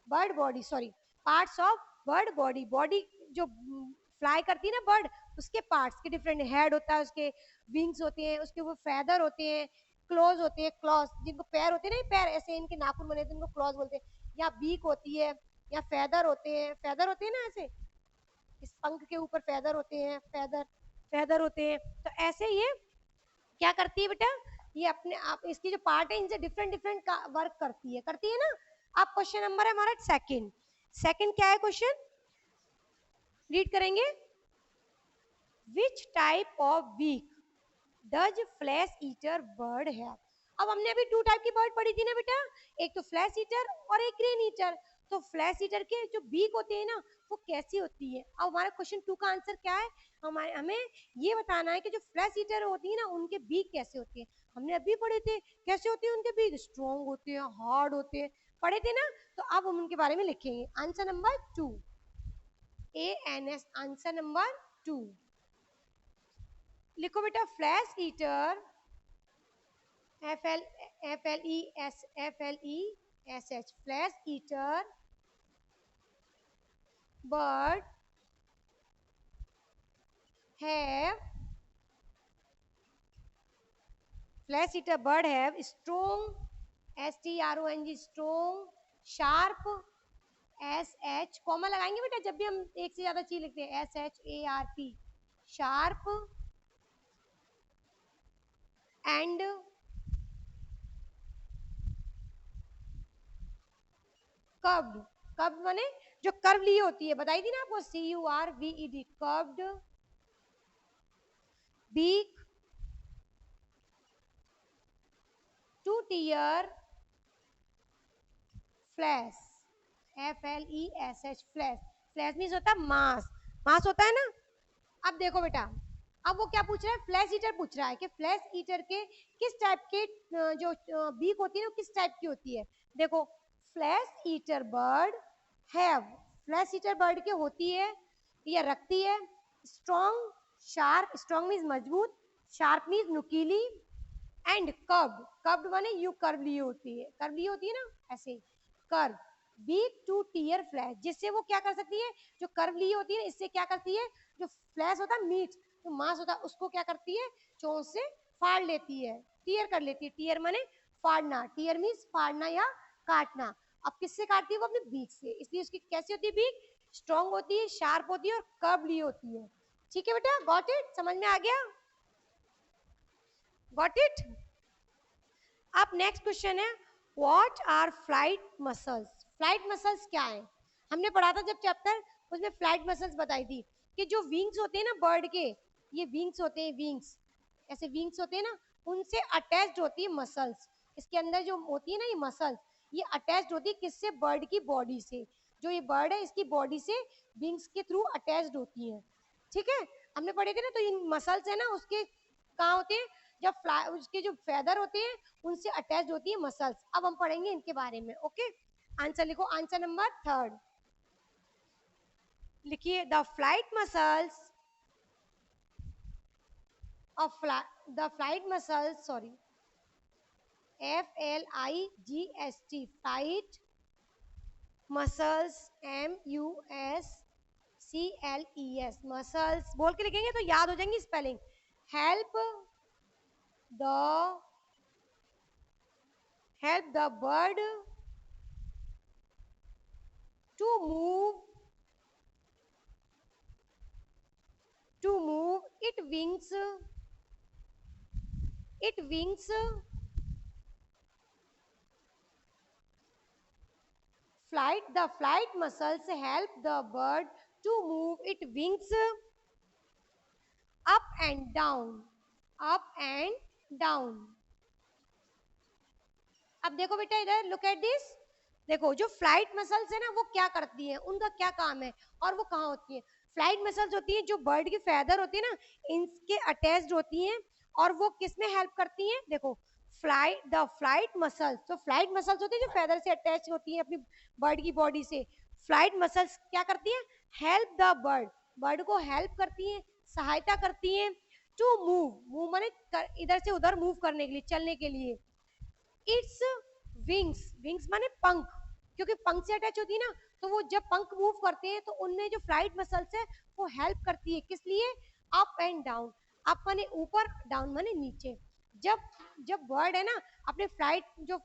bird body, sorry, parts of bird body, body जो फ्लाई करती है ना बर्ड, उसके पार्ट्स के डिफरेंट, हेड होता है उसके, विंग्स होते हैं उसके, वो फेदर होते हैं, क्लोज होते हैं, क्लॉज जिनको पैर होते हैं ना, पैर ऐसे इनके नाखून बने होते हैं, इनको क्लॉज बोलते हैं, या बीक होती है, या फेदर होते हैं, फेदर होते हैं ना ऐसे, इस पंख के ऊपर फेदर होते हैं, फेदर, फेदर होते हैं। तो ऐसे ये क्या करती है बेटा, ये अपने आप इसकी जो पार्ट है इनसे डिफरेंट डिफरेंट वर्क करती है ना। अब क्वेश्चन नंबर है हमारा सेकंड, सेकंड क्या है क्वेश्चन, रीड करेंगे, which type of beak does flesh eater bird है। अब हमने अभी 2 टाइप की बर्ड पढ़ी थी ना बेटा, एक तो फ्लैश ईटर और एक ग्रेन ईटर। तो फ्लैश ईटर के जो बीक होते हैं ना, वो कैसी होती है। अब हमारा क्वेश्चन 2 का आंसर क्या है, हमें ये बताना है कि जो फ्लैश ईटर होती है ना, उनके बीक कैसे होते हैं। हमने अभी पढ़े थे कैसे होते हैं उनके बीक, स्ट्रॉन्ग होते हैं, हार्ड होते हैं, पढ़े थे ना। तो अब हम उनके बारे में लिखेंगे answer number 2, ANS, answer number 2। लिखो बेटा, flesh eater, FLESH, flash eater bird have, flash eater bird have strong, STRONG, strong, sharp, SH, comma लगाएंगे बेटा जब भी हम एक से ज्यादा चीज लिखते हैं, SHARP, sharp, and curved, curved माने जो कर्व ली होती है, बताई थी ना आपको, CURVED, curved beak, 2 tear flesh, FLESH, flesh, flesh means होता है मास, मास होता है ना। अब देखो बेटा, अब वो क्या पूछ रहा है, फ्लैश ईटर पूछ रहा है कि फ्लैश ईटर के किस टाइप के जो बीक होती है ना, किस टाइप की होती है। देखो, flash eater bird have, flash eater bird के होती है या रखती है स्ट्रॉन्ग, शार्प, स्ट्रॉन्ग मीन्स मजबूत, शार्प मीन्स नुकीली, एंड कर्व्ड, कर्व्ड माने यू कर्व ली होती है, कर्व ली होती है ना ऐसे, कर्व, बीक 2 टीयर फ्लैश, जिससे वो क्या कर सकती है, जो कर्व ली होती है इससे क्या करती है, जो फ्लैश होता है मीट, जो मांस होता है उसको क्या करती है, चोंच से फाड़ लेती है, टीयर कर लेती है, टीयर माने फाड़ना, टीयर मीन्स फाड़ना या काटना। अब किससे काटती है वो, अपने बीक से, इसलिए उसकी कैसी होती है बीक, स्ट्रॉन्ग होती है, शार्प होती है और कर्व ली होती है। ठीक है बेटा, गॉट इट, समझ में आ गया, गॉट इट। अब नेक्स्ट क्वेश्चन है, what are flight muscles, flight muscles क्या है। हमने पढ़ा था जब चैप्टर, उसमें फ्लाइट मसल्स बताई थी कि जो विंग्स होते हैं ना बर्ड के, ये विंग्स होते हैं, विंग्स ऐसे विंग्स होते हैं ना, उनसे अटैच्ड होती है मसल्स, इसके अंदर जो होती है ना ये मसल्स, ये अटैच्ड होती है किससे, बर्ड की बॉडी से, जो ये बर्ड है इसकी बॉडी से विंग्स के थ्रू अटैच्ड होती है। ठीक है, हमने पढ़े थे ना, तो इन मसल्स है ना उसके कहाँ होते हैं, जब फ्लाई उसके जो फेदर होते हैं उनसे अटैच होती है मसल्स। अब हम पढ़ेंगे इनके बारे में। ओके, आंसर लिखो, आंसर नंबर 3 लिखिए, the flight muscles of the flight muscles, sorry, FLIGST, flight muscles, MUSCLES, muscles बोल के लिखेंगे तो याद हो जाएंगी spelling. Help the bird to move it wings, flight, the flight muscles help the bird to move its wings up and down, up and down। अब देखो बेटा इधर, लुक एट दिस, देखो जो फ्लाइट मसल्स है ना वो क्या करती हैं, उनका क्या काम है और वो कहाँ होती है। फ्लाइट मसल्स होती है जो बर्ड की फेदर होती है ना, इनके अटैच्ड होती हैं और वो किस में हेल्प करती हैं, देखो फ्लाइट मसल्स, तो फ्लाइट मसल्स होती है जो फेदर से अटैच होती है अपनी बर्ड की बॉडी से। फ्लाइट मसल्स क्या करती है, हेल्प द बर्ड को हेल्प करती है, सहायता करती है टू मूव माने इधर से उधर मूव करने के लिए, चलने के लिए। इट्स विंग्स माने पंख, क्योंकि पंख से अटैच होती है ना, तो वो जब पंख मूव करते हैं तो उनमें जो फ्लाइट मसल्स है वो हेल्प करती है, किस लिए, अप एंड डाउन। अप माने ऊपर, डाउन माने नीचे। जब बर्ड है ना अपने फ्लाइट जो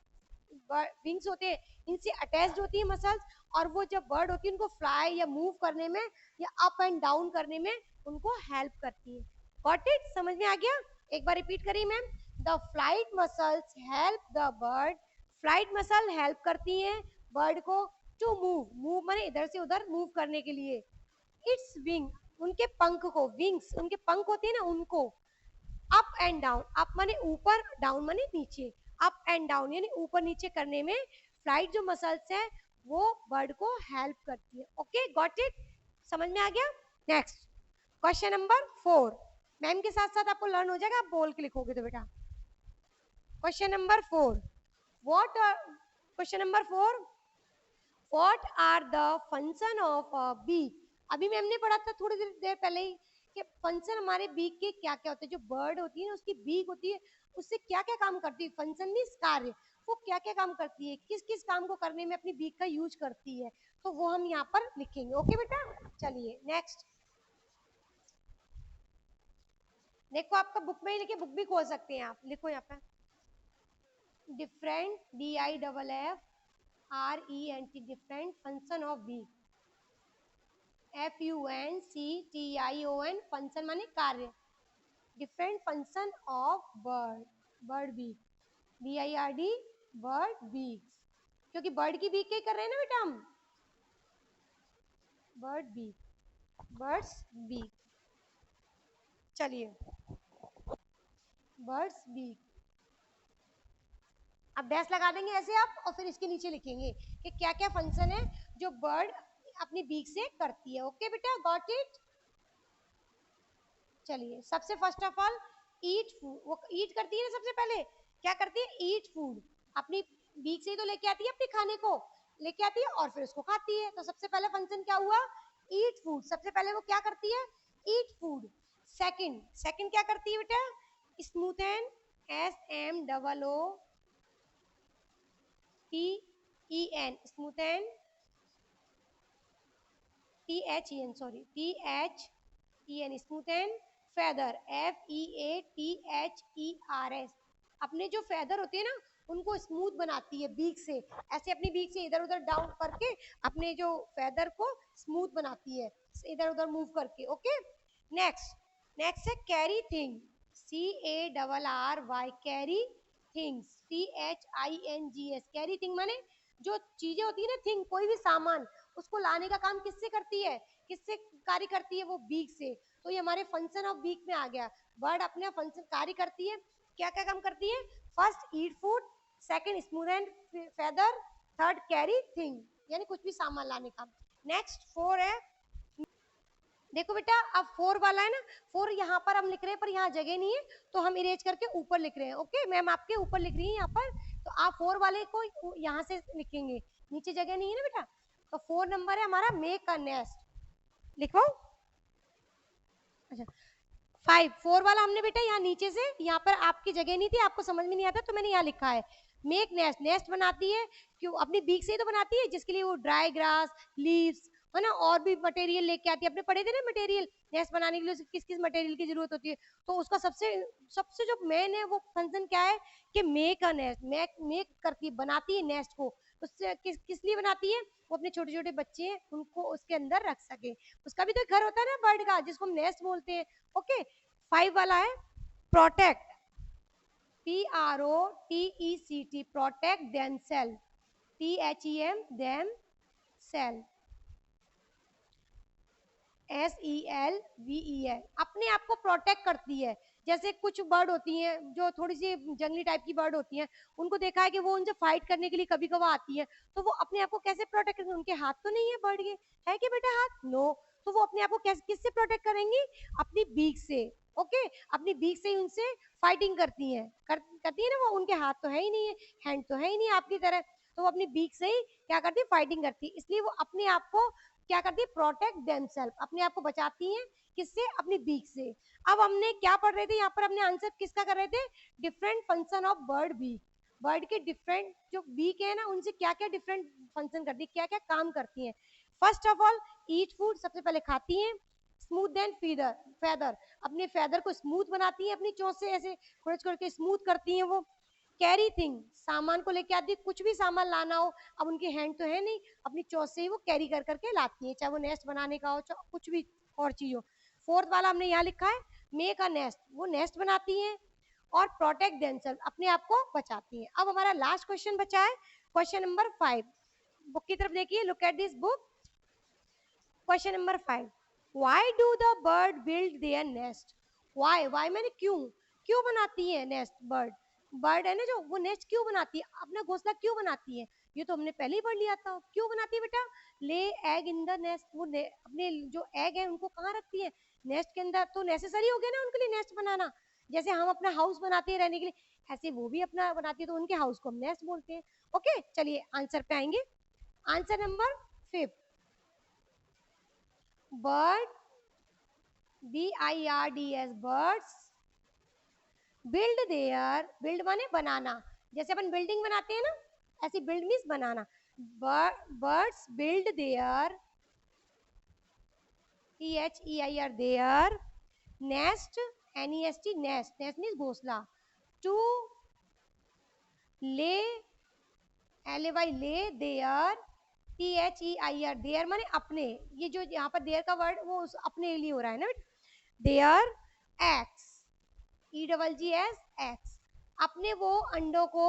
विंग्स होते हैं इनसे अटैच्ड होती है मसल्स, और वो जब बर्ड होती है उनको फ्लाई या मूव करने में या अप एंड डाउन करने में उनको हेल्प करती है। गॉट इट, समझ में आ गया। एक बार रिपीट करिए ma'am, the flight muscles help the bird, flight muscle help करती हैं बर्ड को टू मूव माने इधर से उधर मूव करने के लिए। इट्स विंग, उनके पंख को, विंग्स उनके पंख होते हैं ना उनको, अप एंड डाउन, अप माने ऊपर, डाउन माने नीचे, अप एंड डाउन यानी ऊपर नीचे करने में फ्लाइट जो मसल्स है वो बर्ड को हेल्प करती है। ओके गॉट इट, समझ में आ गया। नेक्स्ट क्वेश्चन नंबर 4, मैम के साथ साथ आपको लर्न हो जाएगा, आप बोल के लिखोगे तो बेटा। Question number 4, what are, question number 4, what are the function of a beak. अभी मैम ने पढ़ा था थोड़ी देर पहले ही कि फंक्शन हमारे बीक के क्या क्या होते हैं। जो बर्ड होती है ना उसकी बीक होती है, उससे क्या क्या काम करती है, फंक्शन मींस कार्य, वो क्या क्या काम करती है, किस किस काम को करने में अपनी बीक का यूज करती है, तो वो हम यहाँ पर लिखेंगे। ओके बेटा, चलिए नेक्स्ट देखो, आपका बुक में ही लिखे, बुक भी खोल सकते हैं आप, लिखो यहाँ पे different, DIFFRENT, different function of beak, FUNCTION, function माने कार्य, different function of bird beak, BIRD, bird beak, क्योंकि बर्ड की बीक के कर रहे हैं ना बेटा हम, बर्ड बीक, बर्ड्स बीक। चलिए बर्ड्स बीक, अब डैश लगा देंगे ऐसे आप, और फिर इसके नीचे लिखेंगे कि क्या क्या फंक्शन है जो बर्ड अपनी बीक से करती है। ओके बेटा, गॉट इट। चलिए सबसे first of all eat food, वो ईट करती है ना, सबसे पहले क्या करती है, ईट फूड, अपनी बीक से ही तो लेके आती है, अपने खाने को लेके आती है और फिर उसको खाती है। तो सबसे पहला फंक्शन क्या हुआ, ईट फूड, सबसे पहले वो क्या करती है, ईट फूड। सेकंड क्या करती है बेटा, smoothen, SMOOTHEN, smoothen, THEN, sorry THEN, smoothen feather, FEATHERS, अपने जो फेदर होते हैं ना उनको स्मूथ बनाती है बीक से, ऐसे अपनी बीक से इधर उधर डाउन करके अपने जो फेदर को स्मूथ बनाती है इधर उधर मूव करके। ओके नेक्स्ट है carry thing, CARRY, carry things, THINGS, carry thing माने जो चीजें होती है ना, थिंग कोई भी सामान, उसको लाने का काम किससे करती है, किससे कार्य करती है, वो बीक से। तो ये हमारे फंक्शन ऑफ बीक में आ गया, बर्ड अपने फंक्शन कार्य करती है, क्या क्या काम करती है, first eat food, second smooth and feather, third carry thing यानी कुछ भी सामान लाने का। नेक्स्ट 4 है, देखो बेटा अब 4 वाला है ना, 4 यहाँ पर हम लिख रहे हैं पर यहाँ जगह नहीं है तो हम इरेज करके ऊपर लिख रहे हैं। ओके मैम आपके ऊपर लिख रही है यहाँ पर, तो आप 4 वाले को यहाँ से लिखेंगे, नीचे जगह नहीं है ना बेटा। तो 4 नंबर है हमारा मेक अ नेस्ट, लिखो। अच्छा 4 वाला हमने बेटा यहाँ नीचे से, यहाँ पर आपकी जगह नहीं थी, आपको समझ में नहीं आता तो मैंने यहाँ लिखा है मेक नेस्ट, नेस्ट बनाती है क्यों? अपनी बीक से ही तो बनाती है, जिसके लिए वो ड्राई ग्रास, लीव्स, है ना, और भी मटेरियल लेके आती है। अपने पढ़े थे ना मटेरियल, नेस्ट बनाने के लिए किस किस मटेरियल की जरूरत होती है। तो उसका सबसे सबसे जो मेन है वो फंक्शन क्या है कि make a nest, make make करती बनाती है नेस्ट को। उससे किस लिए बनाती है? वो अपने छोटे छोटे बच्चे हैं उनको उसके अंदर रख सके। उसका भी तो घर होता है ना बर्ड का, जिसको हम नेस्ट बोलते हैं। ओके, 5 वाला है protect, PROTECT, protect them self, THEM them self, SELVEL, अपने आप को प्रोटेक्ट करती है। जैसे कुछ बर्ड होती हैं जो थोड़ी सी जंगली टाइप की बर्ड होती हैं, उनको देखा है कि वो उनसे फाइट करने के लिए कभी कभार आती है, तो वो अपने आप को कैसे प्रोटेक्ट करेंगे? उनके हाथ तो नहीं है बर्ड के, है कि बेटा हाथ? नो। तो वो अपने आप को किससे प्रोटेक्ट करेंगी? अपनी बीक से। ओके, अपनी बीक से ही उनसे फाइटिंग करती हैं, करती है ना वो। उनके हाथ तो है ही नहीं है, हैंड तो है ही नहीं आपकी तरह, तो वो अपनी बीक से ही क्या करती है? फाइटिंग करती है। इसलिए वो अपने आप को क्या करती है? प्रोटेक्ट देमसेल्फ, अपने आप को बचाती हैं। किससे? अपनी बीक से। अब हमने क्या पढ़ रहे थे यहाँ पर? हमने आंसर किसका कर रहे थे? Different function of bird beak. Bird के डिफरेंट जो बीक है ना, उनसे क्या क्या डिफरेंट फंक्शन करती है, क्या क्या काम करती है। First of all eat food, सबसे पहले खाती हैं। स्मूथ देन फीदर, फेदर, अपने फेदर को स्मूथ बनाती हैं, अपनी चोंच से ऐसे खुरच करके स्मूथ करती हैं वो। कैरी थिंग, सामान को लेके आती है, कुछ भी सामान लाना हो, अब उनके हैंड तो है नहीं, अपनी चोंच से ही वो कैरी कर करके लाती है, चाहे वो नेस्ट बनाने का हो, चाहे कुछ भी और चीज हो। फोर्थ वाला हमने यहाँ लिखा है मेक अ नेस्ट, वो नेस्ट बनाती हैं। और प्रोटेक्ट देमसेल्फ, अपने आप को बचाती हैं। अब हमारा लास्ट क्वेश्चन बचा है, क्वेश्चन नंबर 5। बुक की तरफ देखिए, look at this book. Question number 5, why do the bird build their nest? Why, why मैंने क्यों, क्यों बनाती है नेस्ट बर्ड? बर्ड है ना जो, वो नेस्ट क्यों बनाती है, अपना घोंसला क्यों बनाती है? ये तो हमने पहले ही पढ़ लिया था। क्यों बनाती है बेटा? ले एग इन द नेस्ट, वो अपने जो एग है उनको कहाँ रखती है? नेस्ट के अंदर। तो नेसेसरी हो गया ना उनके लिए नेस्ट बनाना। जैसे हम अपना हाउस बनाते हैं रहने के लिए, ऐसे वो भी अपना बनाती है, तो उनके हाउस को हम नेस्ट बोलते हैं। ओके, चलिए आंसर पे आएंगे। Answer number 5, bird, BIRDS, birds build their, build माने बनाना, जैसे अपन बिल्डिंग बनाते हैं ना, ऐसी build means banana. birds build their, THEIR, their nest, NEST, nest, nest means घोंसला, to lay, LAY, lay their, THEIR, their माने अपने, ये जो यहाँ पर their का वर्ड वो अपने लिए हो रहा है ना, their eggs, EGGS eggs, अपने वो अंडों को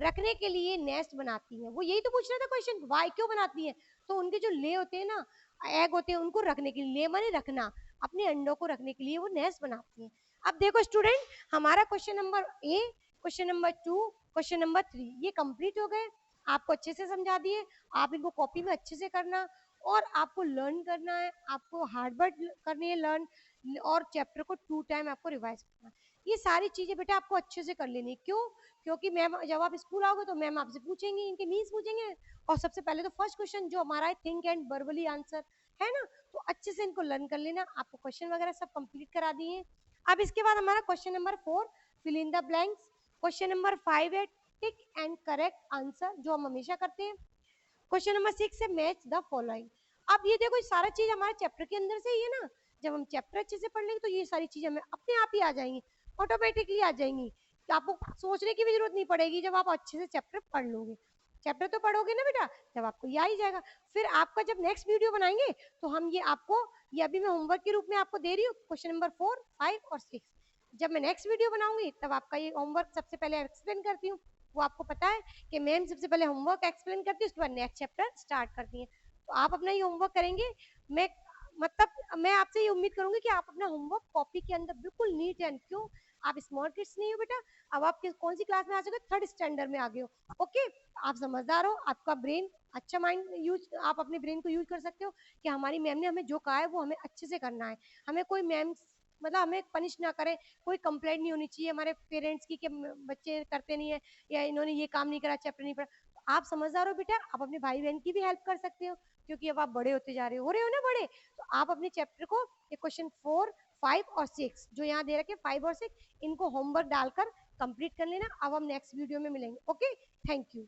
रखने के लिए नेस्ट बनाती है। वो यही तो पूछ रहा था क्वेश्चन, वाई क्यों बनाती है? तो उनके जो ले होते हैं ना, एग होते हैं, उनको रखने के लिए, ले माने रखना, अपने अंडों को रखने के लिए वो नेस्ट बनाती है। अब देखो स्टूडेंट, हमारा question number A, question number 2, question number 3 ये कंप्लीट हो गए। आपको अच्छे से समझा दिए, आप इनको कॉपी में अच्छे से करना, और आपको लर्न करना है, आपको हार्ड वर्ड करनी है लर्न, और चैप्टर को 2 टाइम आपको रिवाइज करना है। ये सारी चीजें बेटा आपको अच्छे से कर लेनी। क्यों? क्योंकि मैम जब आप स्कूल आओगे तो मैम आपसे पूछेंगे, इनके मीन्स पूछेंगे, और सबसे पहले तो फर्स्ट क्वेश्चन जो हमारा है थिंक एंड वर्बली आंसर, है ना, तो अच्छे से इनको लर्न कर लेना। आपको क्वेश्चन वगैरह सब कंप्लीट करा दिए। अब इसके बाद हमारा question number 4, fill in the blanks. Question number 5 है टिक एंड करेक्ट आंसर, जो हम हमेशा करते हैं। क्वेश्चन नंबर 6 है मैच द फॉलोइंग। अब ये देखो, सारा चीज हमारे चैप्टर के अंदर से ही है ना, जब हम चैप्टर अच्छे से पढ़ लेंगे तो ये सारी चीजें हमें अपने आप ही आ जाएंगी, ऑटोमेटिकली आ जाएंगी, कि आपको सोचने की भी जरूरत नहीं पड़ेगी जब आप अच्छे से चैप्टर पढ़ लोगे। चैप्टर तो पढ़ोगे ना बेटा, जब आपको ये आ ही जाएगा। फिर आपका जब नेक्स्ट वीडियो बनाएंगे तो हम ये आपको, ये अभी मैं होमवर्क के रूप में आपको दे रही हूँ, क्वेश्चन नंबर 4, 5 और 6। जब मैं नेक्स्ट वीडियो बनाऊंगी तब आपका ये होमवर्क सबसे पहले एक्सप्लेन करती हूँ। वो आपको पता है कि मैम सबसे पहले होमवर्क एक्सप्लेन करती है, उसके बाद नेक्स्ट चैप्टर स्टार्ट करती है। तो आप अपना ये होमवर्क करेंगे। मैं मतलब मैं आपसे ये उम्मीद करूंगी कि आप अपना होमवर्क कॉपी के अंदर बिल्कुल नीट एंड, क्यों, आप स्मॉल किड्स नहीं हो बेटा, अब आप कौन सी क्लास में आ चुके? 3rd स्टैंडर्ड में आ गए हो। ओके, आप समझदार हो, आपका ब्रेन अच्छा, माइंड यूज, आप अपने ब्रेन को यूज कर सकते हो कि हमारी मैम ने हमें जो कहा है वो हमें अच्छे से करना है। हमें कोई मैम मतलब हमें पनिश ना करे, कोई कंप्लेंट नहीं होनी चाहिए हमारे पेरेंट्स की कि बच्चे करते नहीं है, या इन्होंने ये काम नहीं करा, चैप्टर नहीं पढ़ा। तो आप समझदार हो बेटा, आप अपने भाई बहन की भी हेल्प कर सकते हो, क्योंकि अब आप बड़े होते जा रहे हो ना बड़े, तो आप अपने चैप्टर को ये क्वेश्चन 4, 5 और 6 जो यहाँ दे रखे 5 और 6, इनको होमवर्क डालकर कंप्लीट कर लेना। अब हम नेक्स्ट वीडियो में मिलेंगे। Okay, thank you.